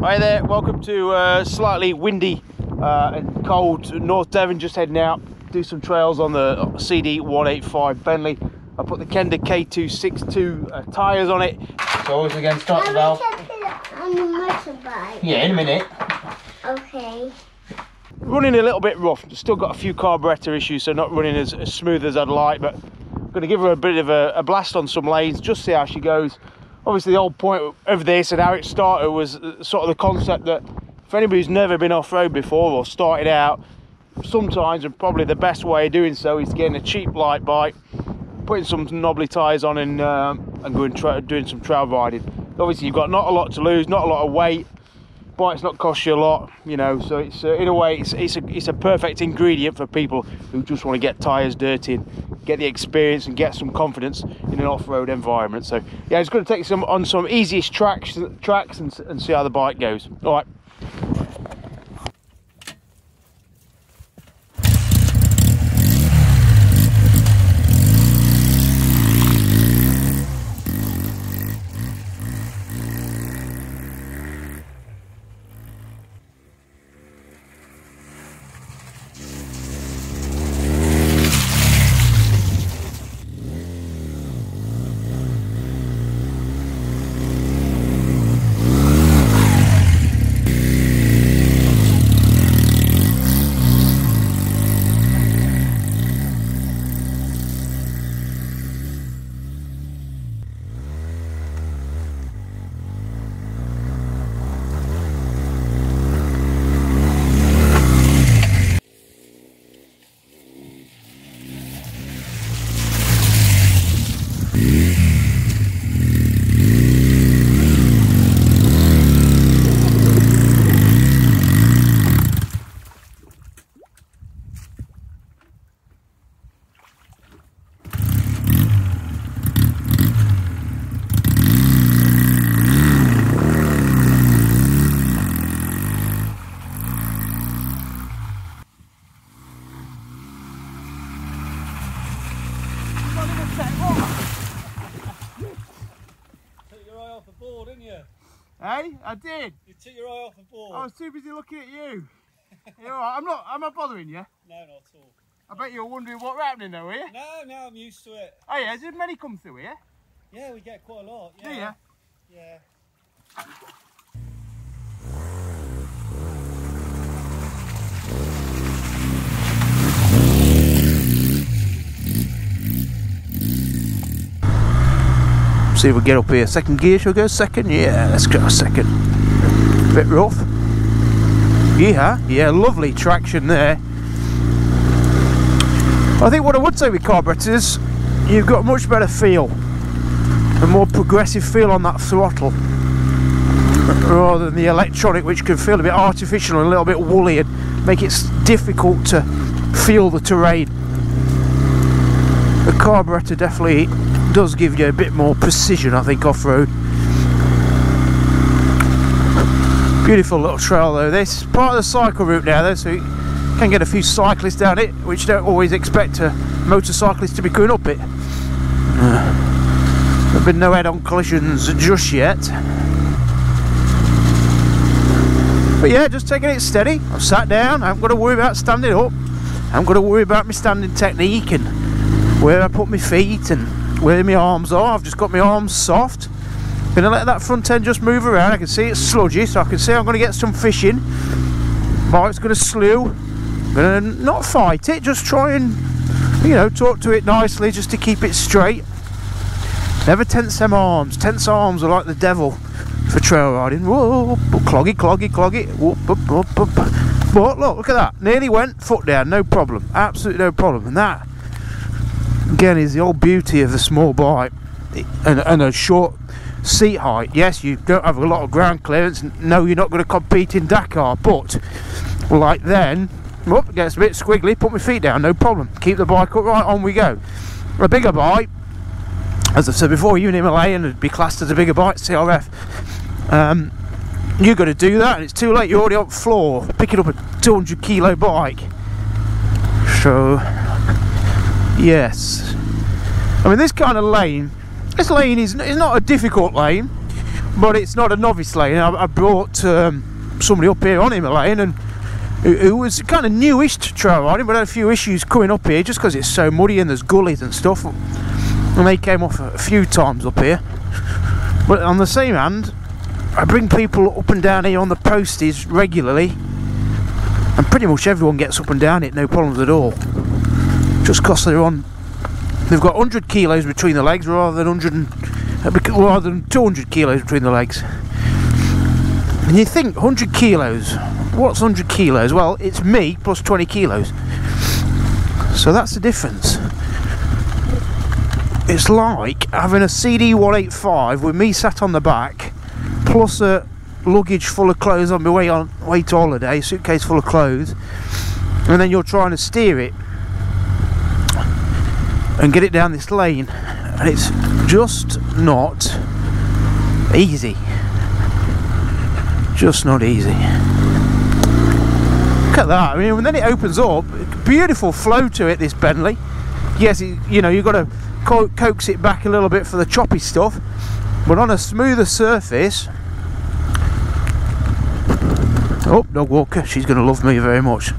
Hi there, welcome to slightly windy and cold North Devon. Just heading out, do some trails on the CD 185 Bentley. I put the Kenda K262 tyres on it. So always again, start the valve. On the motorbike. Yeah, in a minute. Okay. Running a little bit rough, still got a few carburetor issues, so not running as smooth as I'd like, but I'm going to give her a bit of a blast on some lanes, just see how she goes. Obviously the whole point of this and how it started was sort of the concept that if anybody's never been off-road before or started out, sometimes, and probably the best way of doing so, is getting a cheap light bike, putting some knobbly tyres on and going doing some trail riding. Obviously you've got not a lot to lose, not a lot of weight, bike's not cost you a lot, you know, so it's in a way it's a perfect ingredient for people who just want to get tyres dirty and get the experience and get some confidence in an off-road environment. So yeah, it's going to take some on some easiest tracks and see how the bike goes. All right. Hey, I did. You took your eye off the board. I was too busy looking at you. You're all right. Am I bothering you? No, not at all. I bet you were wondering what was happening though, were you? No, I'm used to it. Oh yeah, did many come through here? Yeah, we get quite a lot. Yeah. Do you? Yeah. See if we get up here. Second gear, shall we go second? Yeah, let's go second. Bit rough. Yeah, lovely traction there. I think what I would say with carburetors, you've got a much better feel, a more progressive feel on that throttle, rather than the electronic, which can feel a bit artificial and a little bit woolly and make it difficult to feel the terrain. The carburetor definitely does give you a bit more precision, I think, off-road. Beautiful little trail though. This is part of the cycle route now though, so you can get a few cyclists down it, which don't always expect a motorcyclist to be going up it. There've been no head-on collisions just yet. But yeah, just taking it steady. I've sat down, I haven't got to worry about standing up. I haven't got to worry about my standing technique and where I put my feet and where my arms are. I've just got my arms soft. Gonna let that front end just move around. I can see it's sludgy, so I can see I'm gonna get some fishing. Bike's gonna slew. Gonna not fight it, just try and, you know, talk to it nicely just to keep it straight. Never tense them arms. Tense arms are like the devil for trail riding. Whoa, cloggy, cloggy, cloggy. Whoop, whoop, whoop, whoop. But look at that. Nearly went foot down, no problem. Absolutely no problem. And that, again, is the old beauty of the small bike and a short seat height. Yes, you don't have a lot of ground clearance. No, you're not going to compete in Dakar, but like then, whoop, gets a bit squiggly, put my feet down, no problem. Keep the bike upright, on we go. A bigger bike, as I've said before, even Himalayan would be classed as a bigger bike, CRF. You've got to do that, and it's too late. You're already on the floor picking up a 200 kilo bike. So yes, I mean, this kind of lane, this lane is not a difficult lane, but it's not a novice lane. I brought somebody up here on Himalayan and who was kind of newish to trail riding, but had a few issues coming up here just because it's so muddy and there's gullies and stuff, and they came off a few times up here. But on the same hand, I bring people up and down here on the posties regularly, and pretty much everyone gets up and down it, no problems at all, just because they've got 100 kilos between the legs rather than 200 kilos between the legs. And you think 100 kilos, what's 100 kilos? Well, it's me plus 20 kilos, so that's the difference. It's like having a CD 185 with me sat on the back plus a luggage full of clothes on my way to holiday, suitcase full of clothes, and then you're trying to steer it and get it down this lane, and it's just not easy. Just not easy. Look at that. I mean, and then it opens up, beautiful flow to it, this Bentley. Yes, you know, you've got to coax it back a little bit for the choppy stuff, but on a smoother surface. Oh, dog walker, she's going to love me very much.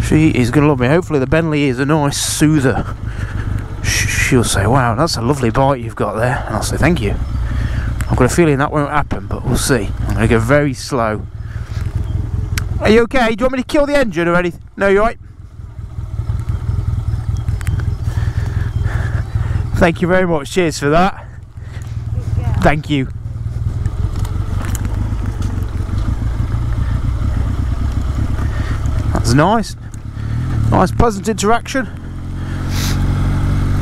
She is going to love me. Hopefully the Bentley is a nice soother. She'll say, wow, that's a lovely bike you've got there, and I'll say thank you. I've got a feeling that won't happen, but we'll see. I'm going to go very slow. Are you okay? Do you want me to kill the engine or anything? No, you're right. Thank you very much. Cheers for that. Thank you. That's nice. Nice, pleasant interaction.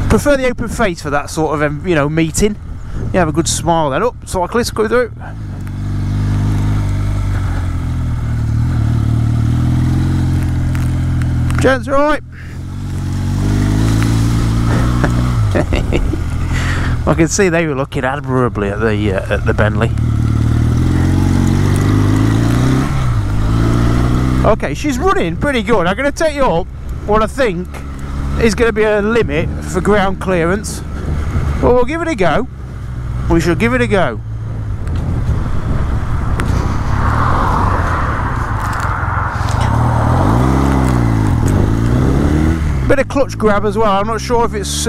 Prefer the open face for that sort of, you know, meeting. You have a good smile then. Up, cyclists go through. Gents, alright? I can see they were looking admirably at the Bentley. Okay, she's running pretty good. I'm going to take you up what I think is going to be a limit for ground clearance. Well, we'll give it a go. We shall give it a go. Bit of clutch grab as well. I'm not sure if it's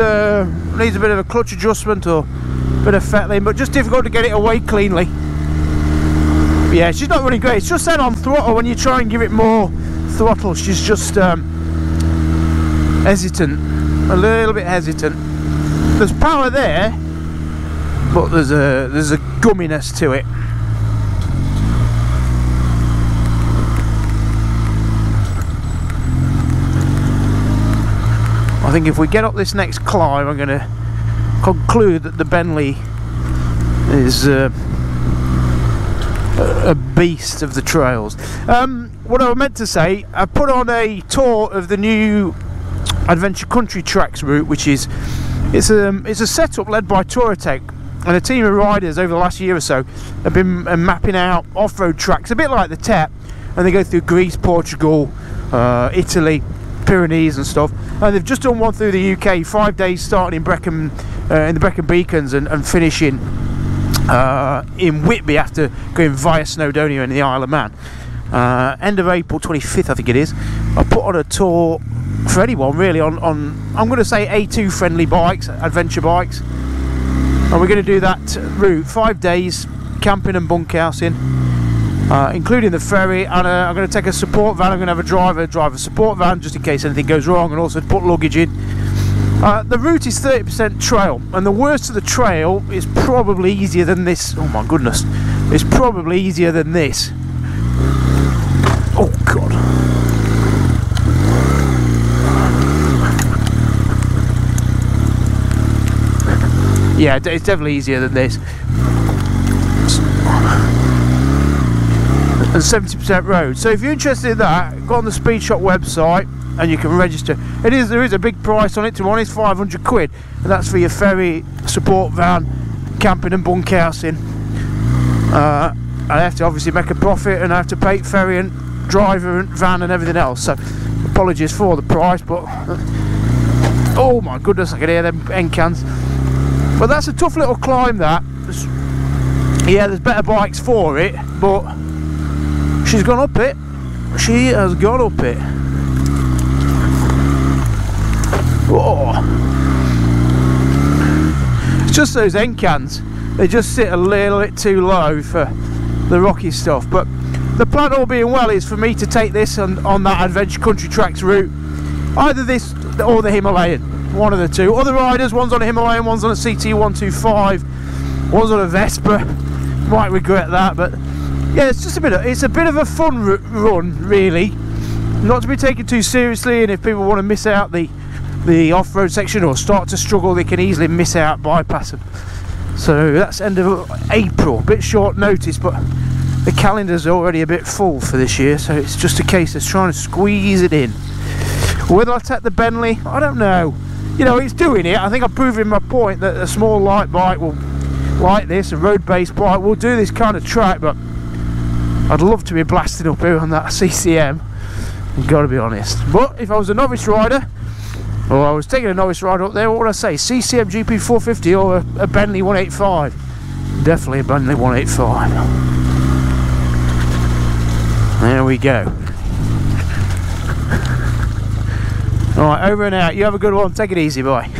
needs a bit of a clutch adjustment or a bit of fettling, but just difficult to get it away cleanly. But yeah, she's not running great. It's just then on throttle, when you try and give it more throttle, she's just hesitant, a little bit hesitant. There's power there, but there's a gumminess to it. I think if we get up this next climb, I'm going to conclude that the Bentley is a beast of the trails. What I meant to say, I put on a tour of the new Adventure Country Tracks route, which is it's a setup led by Touratech, and a team of riders over the last year or so have been mapping out off-road tracks, a bit like the TEP, and they go through Greece, Portugal, Italy, Pyrenees and stuff, and they've just done one through the UK, 5 days starting in Brecon, in the Brecon Beacons, and finishing in Whitby after going via Snowdonia and the Isle of Man. End of April 25th I think it is. I put on a tour for anyone really on I'm going to say A2 friendly bikes, adventure bikes, and we're going to do that route, 5 days camping and bunkhousing, including the ferry, and I'm going to take a support van. I'm going to have a driver drive a support van just in case anything goes wrong, and also to put luggage in. The route is 30% trail, and the worst of the trail is probably easier than this. Oh my goodness, it's probably easier than this. Oh god. Yeah, it's definitely easier than this. And 70% road. So if you're interested in that, go on the Speed Shop website and you can register. There is a big price on it, to be honest, 500 quid, and that's for your ferry, support van, camping and bunkhousing. I have to obviously make a profit, and I have to pay ferry and driver and van and everything else, so apologies for the price, but oh my goodness, I can hear them end cans. But that's a tough little climb, that. yeah, there's better bikes for it, but she's gone up it. She has gone up it. Whoa. It's just those end cans. They just sit a little bit too low for the rocky stuff. But the plan, all being well, is for me to take this on that Adventure Country Tracks route. Either this or the Himalayan. One of the two. Other riders, one's on a Himalayan, one's on a CT125, one's on a Vespa. Might regret that, but yeah, it's just a bit of a fun run, really. Not to be taken too seriously, and if people want to miss out the off-road section or start to struggle, they can easily miss out, bypass them. So that's end of April, bit short notice, but the calendar's already a bit full for this year, so it's just a case of trying to squeeze it in. Whether I take the Bentley, I don't know. You know, it's doing it. I think I'm proving my point that a small light bike will, like this, a road-based bike, will do this kind of track, but I'd love to be blasting up here on that CCM, I've got to be honest. But if I was a novice rider, or I was taking a novice rider up there, what would I say? CCM GP 450 or a Bentley 185? Definitely a Bentley 185. There we go. Alright, over and out. You have a good one. Take it easy, bye.